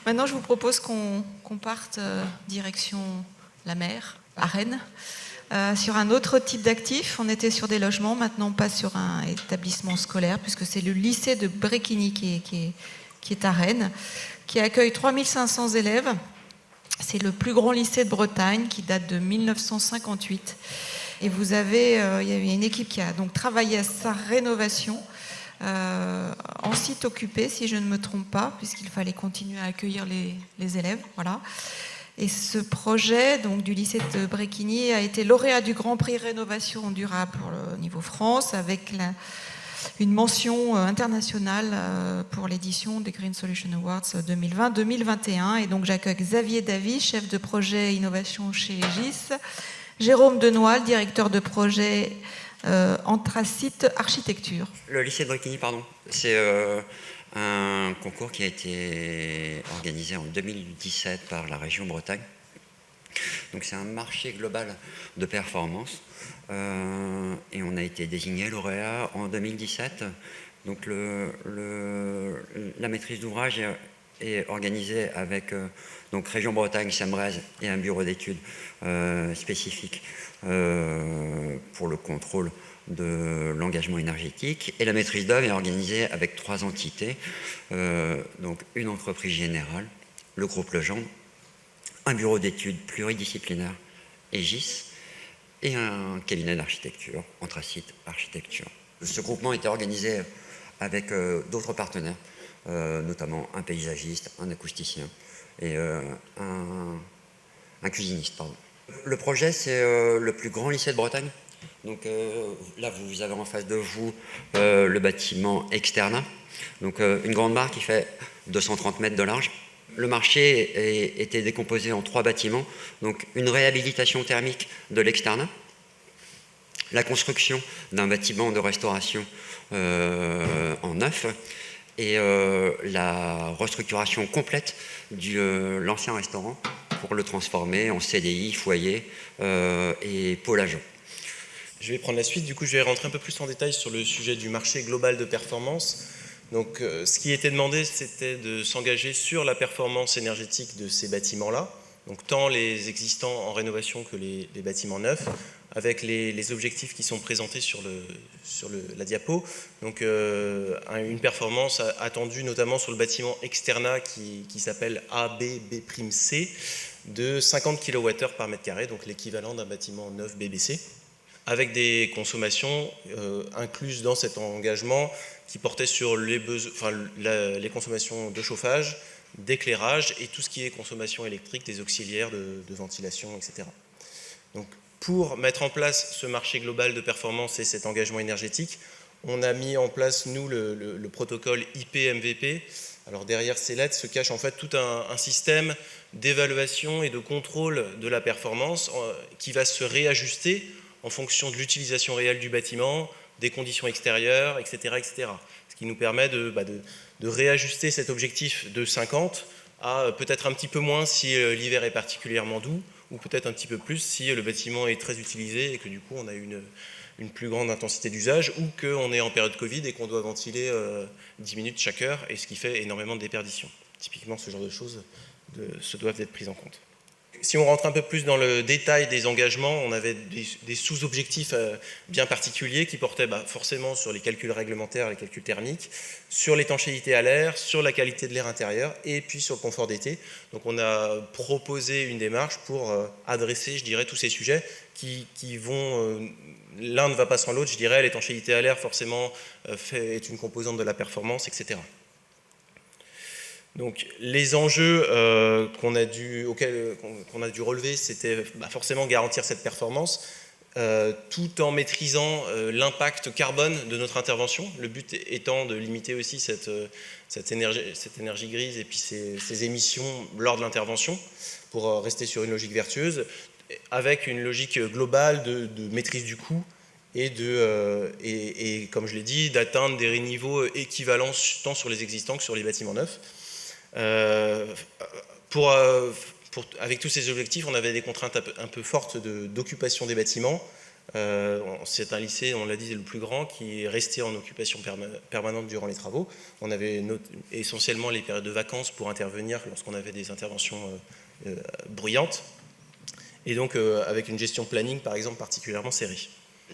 Maintenant, je vous propose qu'on parte direction la mer, à Rennes, sur un autre type d'actif. On était sur des logements, maintenant on passe sur un établissement scolaire, puisque c'est le lycée de Bréquigny qui est à Rennes, qui accueille 3500 élèves. C'est le plus grand lycée de Bretagne, qui date de 1958. Et vous avez, il y a une équipe qui a donc travaillé à sa rénovation, en site occupé, si je ne me trompe pas, puisqu'il fallait continuer à accueillir les élèves. Voilà. Et ce projet donc, du lycée de Bréquigny a été lauréat du Grand Prix Rénovation durable pour le niveau France, avec une mention internationale pour l'édition des Green Solution Awards 2020-2021. Et donc j'accueille Xavier Davy, chef de projet innovation chez GIS, Jérôme Denoy, directeur de projet Anthracite Architecture. Le lycée de Bréquigny, pardon, c'est un concours qui a été organisé en 2017 par la région Bretagne. Donc c'est un marché global de performance et on a été désigné lauréat en 2017. Donc la maîtrise d'ouvrage est organisée avec donc région Bretagne, Sambrez et un bureau d'études spécifique pour le contrôle de l'engagement énergétique, et la maîtrise d'œuvre est organisée avec 3 entités, donc une entreprise générale, le groupe Legendre, un bureau d'études pluridisciplinaire, EGIS, et un cabinet d'architecture, Anthracite Architecture. Ce groupement était organisé avec d'autres partenaires, notamment un paysagiste, un acousticien et un cuisiniste. Pardon. Le projet, c'est le plus grand lycée de Bretagne. Donc là, vous avez en face de vous le bâtiment Externa, donc une grande barre qui fait 230 mètres de large. Le marché était décomposé en 3 bâtiments, donc une réhabilitation thermique de l'Externa, la construction d'un bâtiment de restauration en neuf et la restructuration complète de l'ancien restaurant pour le transformer en CDI, foyer et pôle agent. Je vais prendre la suite, du coup je vais rentrer un peu plus en détail sur le sujet du marché global de performance. Donc ce qui était demandé, c'était de s'engager sur la performance énergétique de ces bâtiments-là, donc tant les existants en rénovation que les bâtiments neufs, avec les objectifs qui sont présentés sur la diapo. Donc une performance attendue notamment sur le bâtiment Externa qui s'appelle ABB''C de 50 kWh par mètre carré, donc l'équivalent d'un bâtiment neuf BBC, avec des consommations incluses dans cet engagement qui portaient sur les consommations de chauffage, d'éclairage et tout ce qui est consommation électrique, des auxiliaires de ventilation, etc. Donc, pour mettre en place ce marché global de performance et cet engagement énergétique, on a mis en place, nous, le protocole IP-MVP. Alors derrière ces lettres se cache en fait tout un système d'évaluation et de contrôle de la performance qui va se réajuster en fonction de l'utilisation réelle du bâtiment, des conditions extérieures, etc. etc. Ce qui nous permet de réajuster cet objectif de 50 à peut-être un petit peu moins si l'hiver est particulièrement doux, ou peut-être un petit peu plus si le bâtiment est très utilisé et que du coup on a une plus grande intensité d'usage, ou qu'on est en période Covid et qu'on doit ventiler 10 minutes chaque heure, et ce qui fait énormément de déperditions. Typiquement, ce genre de choses se doivent d'être prises en compte. Si on rentre un peu plus dans le détail des engagements, on avait des sous-objectifs bien particuliers qui portaient forcément sur les calculs réglementaires, les calculs thermiques, sur l'étanchéité à l'air, sur la qualité de l'air intérieur et puis sur le confort d'été. Donc on a proposé une démarche pour adresser, je dirais, tous ces sujets qui vont... l'un ne va pas sans l'autre, je dirais, l'étanchéité à l'air forcément est une composante de la performance, etc. Donc les enjeux qu'on a dû relever, c'était forcément garantir cette performance, tout en maîtrisant l'impact carbone de notre intervention, le but étant de limiter aussi cette énergie grise et puis ces émissions lors de l'intervention, pour rester sur une logique vertueuse, avec une logique globale de maîtrise du coût et comme je l'ai dit, d'atteindre des niveaux équivalents tant sur les existants que sur les bâtiments neufs. Avec tous ces objectifs, on avait des contraintes un peu fortes d'occupation des bâtiments, C'est un lycée, on l'a dit, le plus grand, qui est resté en occupation permanente durant les travaux. On avait essentiellement les périodes de vacances pour intervenir lorsqu'on avait des interventions bruyantes, et donc avec une gestion planning, par exemple, particulièrement serrée.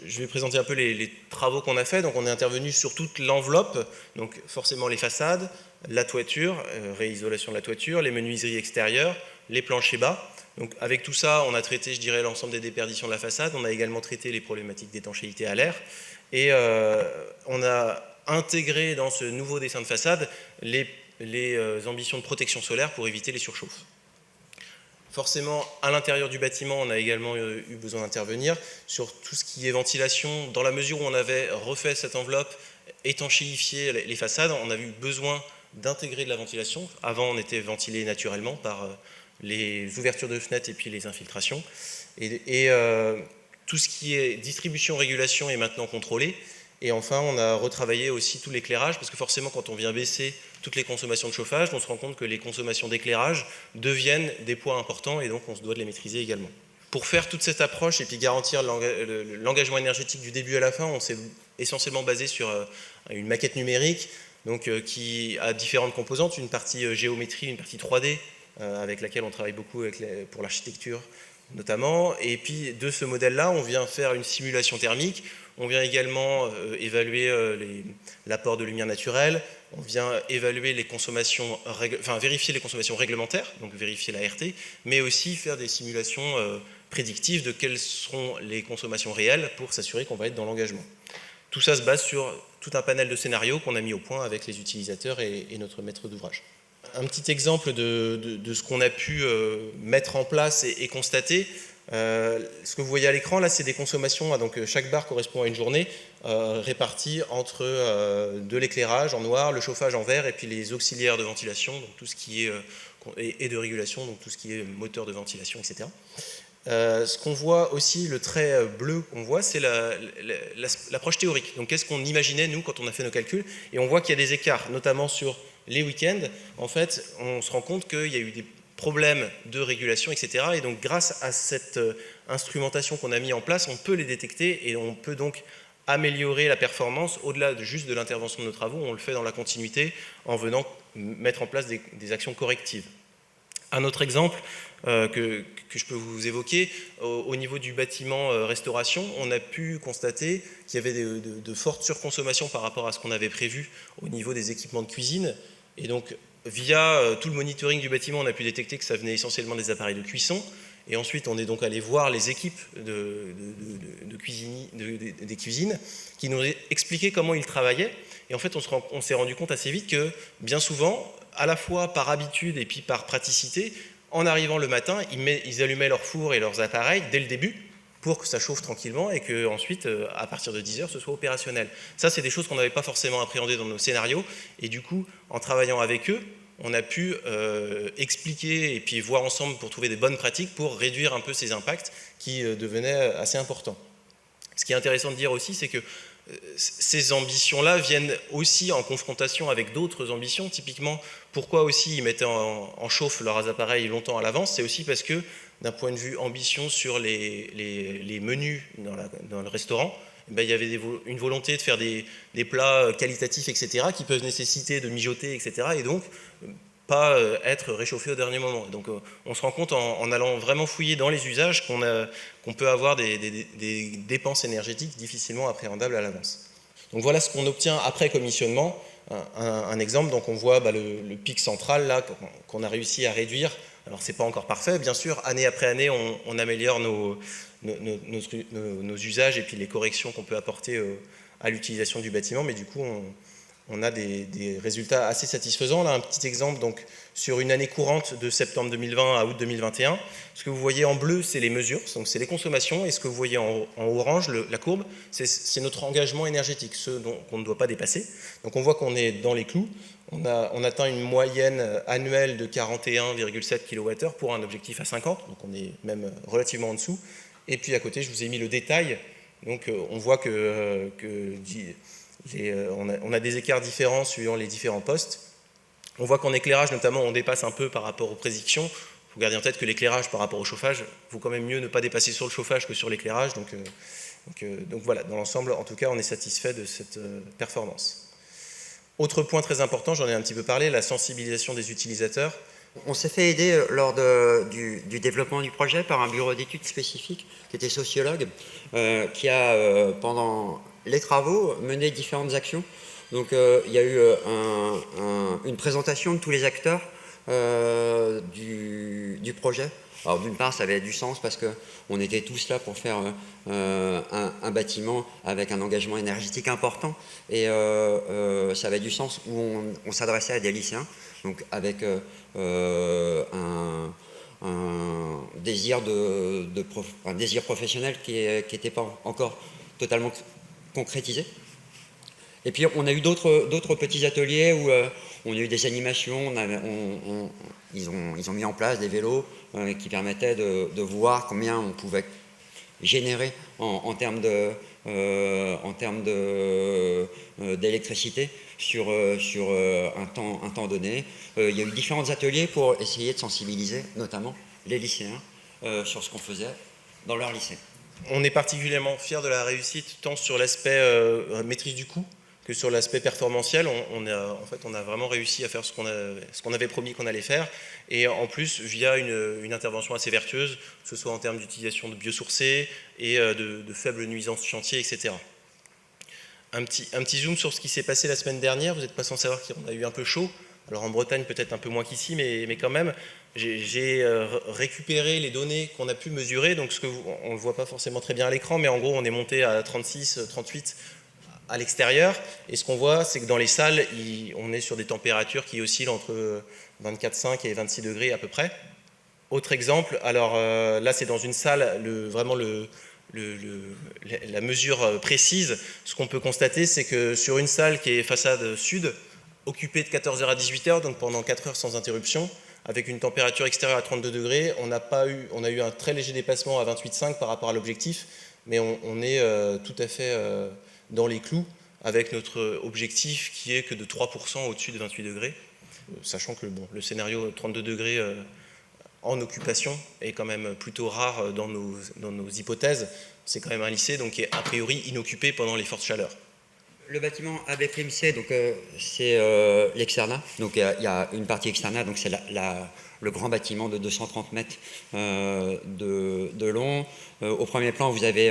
Je vais présenter un peu les travaux qu'on a fait. Donc on est intervenu sur toute l'enveloppe, donc forcément les façades, la toiture, réisolation de la toiture, les menuiseries extérieures, les planchers bas. Donc avec tout ça, on a traité, je dirais, l'ensemble des déperditions de la façade. On a également traité les problématiques d'étanchéité à l'air. Et on a intégré dans ce nouveau dessin de façade les ambitions de protection solaire pour éviter les surchauffes. Forcément, à l'intérieur du bâtiment, on a également eu besoin d'intervenir sur tout ce qui est ventilation. Dans la mesure où on avait refait cette enveloppe, étanchéifié les façades, on a eu besoin d'intégrer de la ventilation. Avant, on était ventilé naturellement par les ouvertures de fenêtres et puis les infiltrations. Et tout ce qui est distribution, régulation est maintenant contrôlé. Et enfin, on a retravaillé aussi tout l'éclairage, parce que forcément, quand on vient baisser toutes les consommations de chauffage, on se rend compte que les consommations d'éclairage deviennent des poids importants, et donc on se doit de les maîtriser également. Pour faire toute cette approche et puis garantir l'engagement énergétique du début à la fin, on s'est essentiellement basé sur une maquette numérique, donc, qui a différentes composantes, une partie géométrie, une partie 3D, avec laquelle on travaille beaucoup pour l'architecture notamment. Et puis de ce modèle-là, on vient faire une simulation thermique. On vient également évaluer l'apport de lumière naturelle, on vient évaluer les consommations, vérifier les consommations réglementaires, donc vérifier la RT, mais aussi faire des simulations prédictives de quelles seront les consommations réelles pour s'assurer qu'on va être dans l'engagement. Tout ça se base sur tout un panel de scénarios qu'on a mis au point avec les utilisateurs et notre maître d'ouvrage. Un petit exemple de ce qu'on a pu mettre en place et constater. Ce que vous voyez à l'écran, là, c'est des consommations. Donc, chaque barre correspond à une journée répartie entre de l'éclairage en noir, le chauffage en vert et puis les auxiliaires de ventilation, donc tout ce qui est, et de régulation, donc tout ce qui est moteur de ventilation, etc. Ce qu'on voit aussi, le trait bleu qu'on voit, c'est l'approche théorique. Donc, qu'est-ce qu'on imaginait, nous, quand on a fait nos calculs? Et on voit qu'il y a des écarts, notamment sur les week-ends. En fait, on se rend compte qu'il y a eu des problèmes de régulation, etc. Et donc, grâce à cette instrumentation qu'on a mis en place, on peut les détecter et on peut donc améliorer la performance au-delà juste de l'intervention de nos travaux. On le fait dans la continuité en venant mettre en place des actions correctives. Un autre exemple que je peux vous évoquer, au niveau du bâtiment restauration, on a pu constater qu'il y avait de fortes surconsommations par rapport à ce qu'on avait prévu au niveau des équipements de cuisine. Et donc, via tout le monitoring du bâtiment, on a pu détecter que ça venait essentiellement des appareils de cuisson. Et ensuite, on est donc allé voir les équipes des cuisines qui nous ont expliqué comment ils travaillaient. Et en fait, on s'est rendu compte assez vite que, bien souvent, à la fois par habitude et puis par praticité, en arrivant le matin, ils allumaient leur four et leurs appareils dès le début pour que ça chauffe tranquillement et qu'ensuite, à partir de 10h, ce soit opérationnel. Ça, c'est des choses qu'on n'avait pas forcément appréhendées dans nos scénarios. Et du coup, en travaillant avec eux, on a pu expliquer et puis voir ensemble pour trouver des bonnes pratiques pour réduire un peu ces impacts qui devenaient assez importants. Ce qui est intéressant de dire aussi, c'est que ces ambitions-là viennent aussi en confrontation avec d'autres ambitions. Typiquement, pourquoi aussi ils mettaient en chauffe leurs appareils longtemps à l'avance? C'est aussi parce que, d'un point de vue ambition sur les menus dans le restaurant, ben, il y avait une volonté de faire des plats qualitatifs, etc., qui peuvent nécessiter de mijoter, etc., et donc pas être réchauffés au dernier moment. Donc on se rend compte en allant vraiment fouiller dans les usages qu'on peut avoir des dépenses énergétiques difficilement appréhendables à l'avance. Donc voilà ce qu'on obtient après commissionnement. Un exemple, donc on voit le pic central là qu'on a réussi à réduire. Alors c'est pas encore parfait, bien sûr, année après année on améliore nos usages et puis les corrections qu'on peut apporter à l'utilisation du bâtiment, mais du coup on a des résultats assez satisfaisants. Là, un petit exemple, donc, sur une année courante de septembre 2020 à août 2021. Ce que vous voyez en bleu, c'est les mesures, donc c'est les consommations, et ce que vous voyez en orange, la courbe, c'est notre engagement énergétique, ce qu'on ne doit pas dépasser. Donc on voit qu'on est dans les clous. On atteint une moyenne annuelle de 41,7 kWh pour un objectif à 50, donc on est même relativement en dessous. Et puis à côté, je vous ai mis le détail. Donc on voit on a des écarts différents suivant les différents postes. On voit qu'en éclairage, notamment, on dépasse un peu par rapport aux prédictions. Il faut garder en tête que l'éclairage par rapport au chauffage, il vaut quand même mieux ne pas dépasser sur le chauffage que sur l'éclairage. Donc Donc voilà, dans l'ensemble, en tout cas, on est satisfait de cette performance. Autre point très important, j'en ai un petit peu parlé, la sensibilisation des utilisateurs. On s'est fait aider lors du développement du projet par un bureau d'études spécifique qui était sociologue, qui a, pendant les travaux, mené différentes actions. Donc il y a eu une présentation de tous les acteurs du projet. Alors d'une part, ça avait du sens parce qu'on était tous là pour faire un bâtiment avec un engagement énergétique important, et ça avait du sens où on s'adressait à des lycéens, donc avec un désir, un désir professionnel qui n'était pas encore totalement concrétisé. Et puis on a eu d'autres petits ateliers où on a eu des animations, ils ont mis en place des vélos qui permettaient de voir combien on pouvait générer en termes d'électricité sur un temps donné. Il y a eu différents ateliers pour essayer de sensibiliser notamment les lycéens sur ce qu'on faisait dans leur lycée. On est particulièrement fiers de la réussite tant sur l'aspect maîtrise du coût que sur l'aspect performantiel. On a vraiment réussi à faire ce qu'on avait promis qu'on allait faire, et en plus via une intervention assez vertueuse, que ce soit en termes d'utilisation de biosourcés et de faibles nuisances chantier, etc. Un petit zoom sur ce qui s'est passé la semaine dernière. Vous n'êtes pas sans savoir qu'on a eu un peu chaud. Alors en Bretagne peut-être un peu moins qu'ici, mais quand même, j'ai récupéré les données qu'on a pu mesurer. Donc on ne le voit pas forcément très bien à l'écran, mais en gros on est monté à 36, 38 à l'extérieur, et ce qu'on voit, c'est que dans les salles, on est sur des températures qui oscillent entre 24,5 et 26 degrés à peu près. Autre exemple, alors là c'est dans une salle, vraiment la mesure précise. Ce qu'on peut constater, c'est que sur une salle qui est façade sud, occupée de 14h à 18h, donc pendant 4 heures sans interruption, avec une température extérieure à 32 degrés, on a eu un très léger dépassement à 28,5 par rapport à l'objectif, mais on est tout à fait dans les clous avec notre objectif qui est que de 3% au-dessus de 28 degrés, sachant que le scénario 32 degrés en occupation est quand même plutôt rare dans nos hypothèses. C'est quand même un lycée donc qui est a priori inoccupé pendant les fortes chaleurs. Le bâtiment AB'-C, donc c'est l'externat. Donc il y a une partie externat, donc c'est le grand bâtiment de 230 mètres de long. Au premier plan, vous avez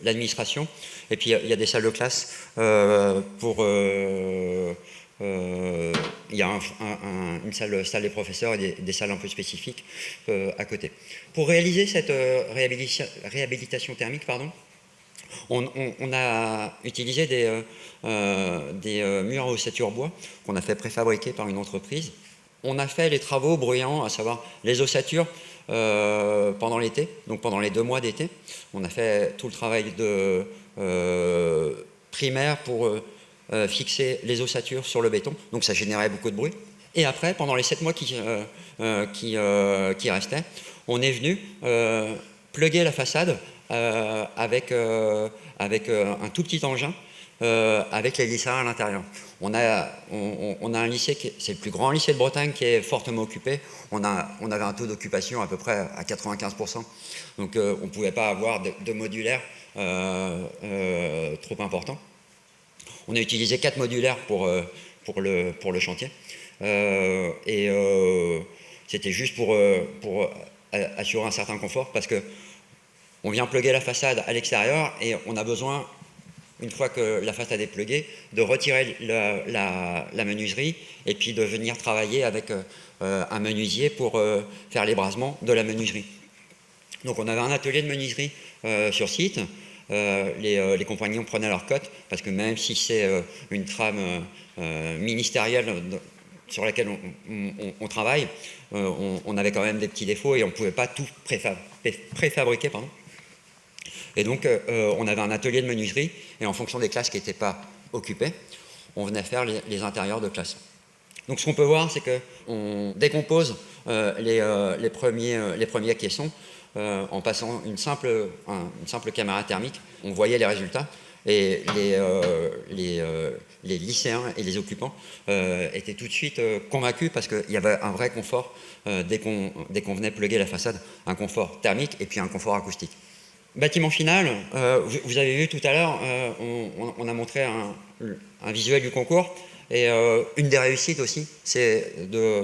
l'administration, et puis il y a des salles de classe il y a une salle des professeurs et des salles un peu spécifiques à côté. Pour réaliser cette réhabilitation thermique, on a utilisé des murs à ossature bois qu'on a fait préfabriquer par une entreprise. On a fait les travaux bruyants, à savoir les ossatures, pendant l'été, donc pendant les 2 mois d'été. On a fait tout le travail primaire pour fixer les ossatures sur le béton, donc ça générait beaucoup de bruit. Et après, pendant les 7 mois qui restaient, on est venu plugger la façade avec un tout petit engin, avec les lycéens à l'intérieur. On a un lycée, c'est le plus grand lycée de Bretagne, qui est fortement occupé. On avait un taux d'occupation à peu près à 95%. Donc on ne pouvait pas avoir de modulaire trop important. On a utilisé 4 modulaires pour le chantier. C'était juste pour assurer un certain confort, parce que on vient plugger la façade à l'extérieur et on a besoin, une fois que la façade est pluguée, de retirer la menuiserie et puis de venir travailler avec un menuisier pour faire l'ébrasement de la menuiserie. Donc on avait un atelier de menuiserie sur site. Les compagnons prenaient leur cote, parce que même si c'est une trame ministérielle sur laquelle on travaille, on avait quand même des petits défauts et on ne pouvait pas tout préfabriquer. Et donc on avait un atelier de menuiserie, et en fonction des classes qui n'étaient pas occupées, on venait faire les intérieurs de classe. Donc ce qu'on peut voir, c'est qu'on décompose les premiers caissons en passant une simple caméra thermique. On voyait les résultats, et les lycéens et les occupants étaient tout de suite convaincus, parce qu'il y avait un vrai confort dès qu'on venait plugger la façade, un confort thermique et puis un confort acoustique. Bâtiment final, vous avez vu tout à l'heure, on a montré un visuel du concours, et une des réussites aussi, c'est de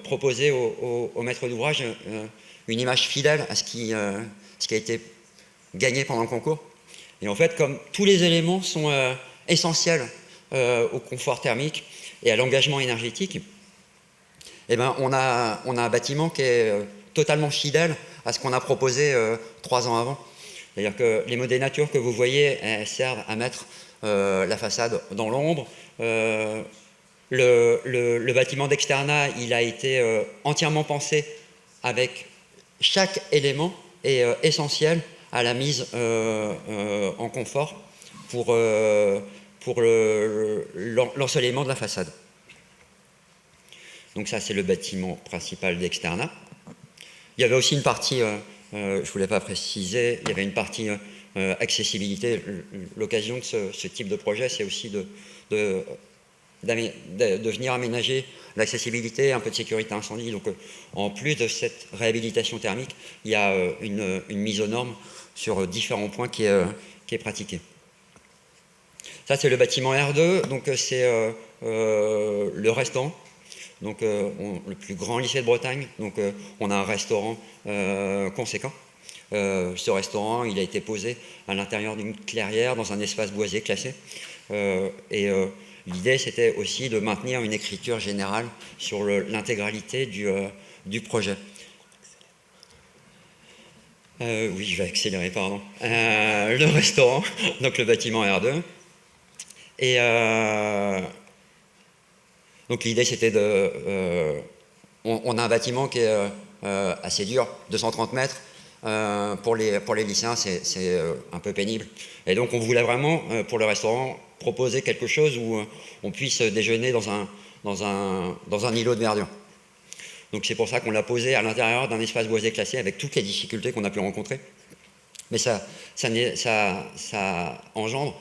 proposer au maître d'ouvrage une image fidèle à ce qui a été gagné pendant le concours. Et en fait, comme tous les éléments sont essentiels au confort thermique et à l'engagement énergétique, eh ben, on a un bâtiment qui est totalement fidèle à ce qu'on a proposé 3 ans avant. C'est-à-dire que les modèles nature que vous voyez, elles servent à mettre la façade dans l'ombre. Le bâtiment d'externat, il a été entièrement pensé avec chaque élément est essentiel à la mise en confort pour l'ensoleillement de la façade. Donc ça, c'est le bâtiment principal d'externat. Il y avait aussi une partie, je ne voulais pas préciser, il y avait une partie accessibilité. L'occasion de ce type de projet, c'est aussi de venir aménager l'accessibilité, un peu de sécurité incendie. Donc en plus de cette réhabilitation thermique, il y a une mise aux normes sur différents points qui est pratiquée. Ça, c'est le bâtiment R2, donc c'est le restaurant. Donc, le plus grand lycée de Bretagne, donc on a un restaurant conséquent. Ce restaurant, il a été posé à l'intérieur d'une clairière dans un espace boisé classé. L'idée, c'était aussi de maintenir une écriture générale sur l'intégralité du projet. Oui, je vais accélérer, pardon. Le restaurant, donc le bâtiment R2. Et donc l'idée, c'était on a un bâtiment qui est assez dur, 230 mètres. Pour les lycéens, c'est un peu pénible. Et donc on voulait vraiment, pour le restaurant, proposer quelque chose où on puisse déjeuner dans un îlot de verdure. Donc c'est pour ça qu'on l'a posé à l'intérieur d'un espace boisé classé avec toutes les difficultés qu'on a pu rencontrer. Mais ça engendre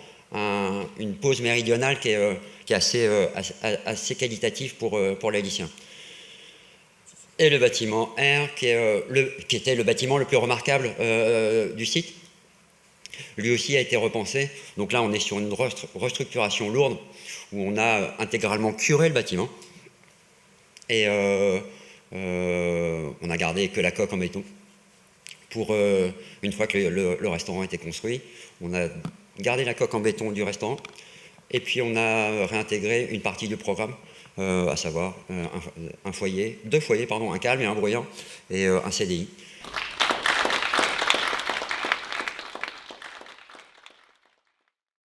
une pause méridionale qui est assez qualitative pour les lycéens. Et le bâtiment R, qui était le bâtiment le plus remarquable du site, lui aussi a été repensé. Donc là, on est sur une restructuration lourde, où on a intégralement curé le bâtiment. Et on a gardé que la coque en béton. Une fois que le restaurant était construit, on a gardé la coque en béton du restaurant, et puis on a réintégré une partie du programme, à savoir deux foyers, un calme et un bruyant, et un CDI.